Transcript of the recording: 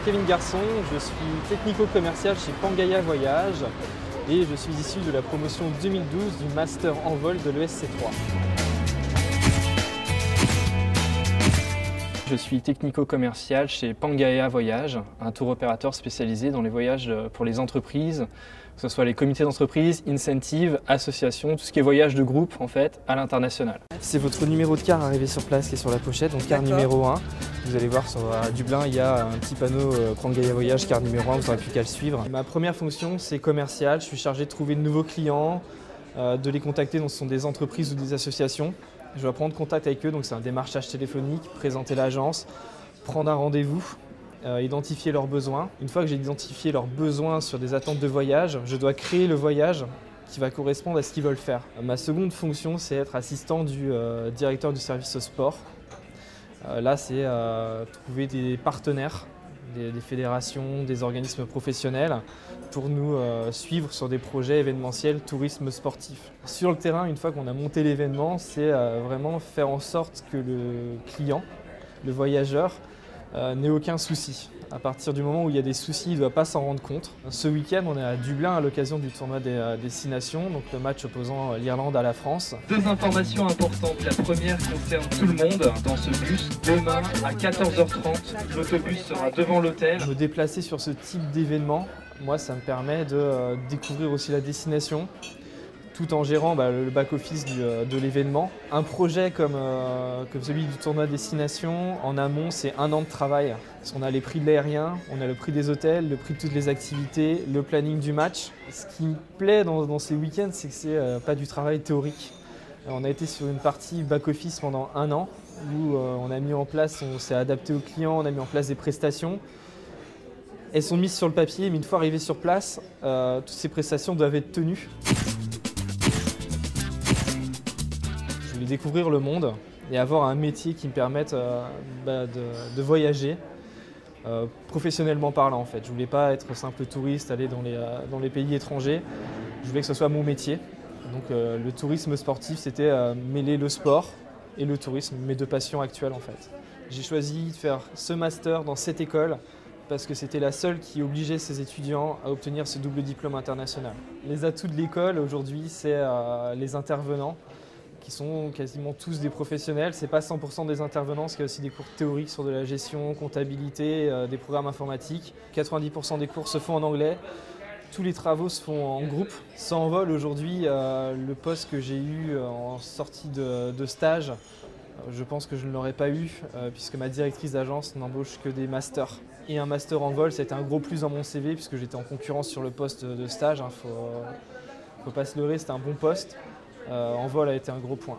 Kevin Garçon, je suis technico-commercial chez Pangaea Voyage et je suis issu de la promotion 2012 du Master en vol de l'ESC3. Je suis technico-commercial chez Pangaea Voyage, un tour opérateur spécialisé dans les voyages pour les entreprises, que ce soit les comités d'entreprise, incentives, associations, tout ce qui est voyage de groupe en fait à l'international. C'est votre numéro de car arrivé sur place qui est sur la pochette, donc car numéro 1. Vous allez voir à Dublin, il y a un petit panneau Pangaea Voyage car numéro 1, vous n'aurez plus qu'à le suivre. Ma première fonction c'est commercial, je suis chargé de trouver de nouveaux clients, de les contacter, donc ce sont des entreprises ou des associations. Je dois prendre contact avec eux, donc c'est un démarchage téléphonique, présenter l'agence, prendre un rendez-vous, identifier leurs besoins. Une fois que j'ai identifié leurs besoins sur des attentes de voyage, je dois créer le voyage qui va correspondre à ce qu'ils veulent faire. Ma seconde fonction, c'est être assistant du directeur du service au sport. Là, c'est trouver des partenaires, des fédérations, des organismes professionnels pour nous suivre sur des projets événementiels, tourisme sportif. Sur le terrain, une fois qu'on a monté l'événement, c'est vraiment faire en sorte que le client, le voyageur, n'ait aucun souci. À partir du moment où il y a des soucis, il ne doit pas s'en rendre compte. Ce week-end, on est à Dublin à l'occasion du tournoi des Destination, donc le match opposant l'Irlande à la France. Deux informations importantes. La première concerne tout le monde dans ce bus. Demain à 14h30, l'autobus sera devant l'hôtel. Me déplacer sur ce type d'événement, moi, ça me permet de découvrir aussi la destination, tout en gérant le back-office de l'événement. Un projet comme celui du tournoi Destination, en amont, c'est 1 an de travail. Parce qu'on a les prix de l'aérien, on a le prix des hôtels, le prix de toutes les activités, le planning du match. Ce qui me plaît dans ces week-ends, c'est que c'est pas du travail théorique. On a été sur une partie back-office pendant 1 an, où on a mis en place, on s'est adapté aux clients, on a mis en place des prestations. Elles sont mises sur le papier, mais une fois arrivées sur place, toutes ces prestations doivent être tenues. Je voulais découvrir le monde et avoir un métier qui me permette de voyager, professionnellement parlant en fait. Je ne voulais pas être simple touriste, aller dans les pays étrangers. Je voulais que ce soit mon métier. Donc le tourisme sportif, c'était mêler le sport et le tourisme, mes 2 passions actuelles en fait. J'ai choisi de faire ce master dans cette école parce que c'était la seule qui obligeait ses étudiants à obtenir ce double diplôme international. Les atouts de l'école aujourd'hui, c'est les intervenants, qui sont quasiment tous des professionnels. Ce n'est pas 100% des intervenants, parce qu'il y a aussi des cours théoriques sur de la gestion, comptabilité, des programmes informatiques. 90% des cours se font en anglais. Tous les travaux se font en groupe. Sans vol, aujourd'hui, le poste que j'ai eu en sortie de stage, je pense que je ne l'aurais pas eu, puisque ma directrice d'agence n'embauche que des masters. Et un master en vol, c'était un gros plus dans mon CV, puisque j'étais en concurrence sur le poste de stage. Faut pas se leurrer, c'était un bon poste. En vol a été un gros point.